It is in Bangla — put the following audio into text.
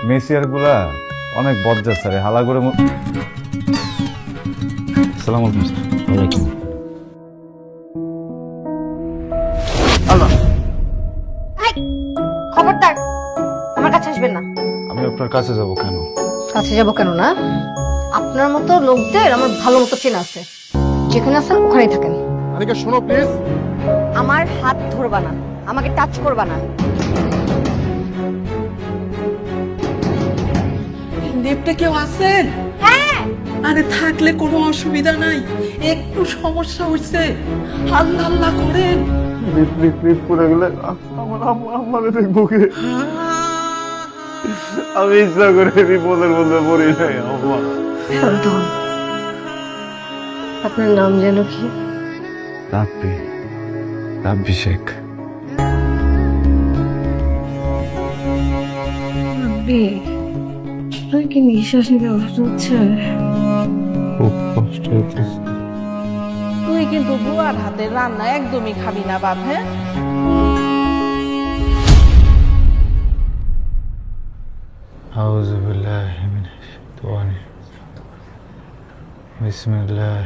মেসিয়ার গুলা অনেক বজ্জা স্যার হালা করে আসসালামু আলাইকুম স্যার। ওয়ালাইকুম। আল্লাহ, এই, খবরদার আমার কাছে আসবেন না। আমি আপনার কাছে যাব কেন? কাছে যাব কেন না? আপনার মতো লোকদের আমার ভালো মতো চেনা আছে। যেখানে আছেন ওখানেই থাকেন। আনিকা শোনো প্লিজ। আমার হাত ধরবা না, আমাকে টাচ করবা না। লিফটে কেউ আছেন? হ্যাঁ, আরে থাকলে কোনো অসুবিধা নাই, একটু সমস্যা হচ্ছে, আল্লাহ আল্লাহ করেন। লিপ করে গেলে আমার আমারে দেখবো কে? আমি ইচ্ছা করে বিপদের মধ্যে পড়ি নাই আম্মা। শান্ত হন। আপনার নাম যেন কি? রাব্বি শেখ। তুই কি নিঃশ্বাস নিতে কষ্ট হচ্ছে? খুব কষ্ট হইতেছে। তুই কিন্তু বুয়ার হাতে রান্না একদমই খাবি না বাপ। হ্যাঁ, আউযু বিল্লাহি মিনাশ শাইতানির রাজিম। বিসমিল্লাহ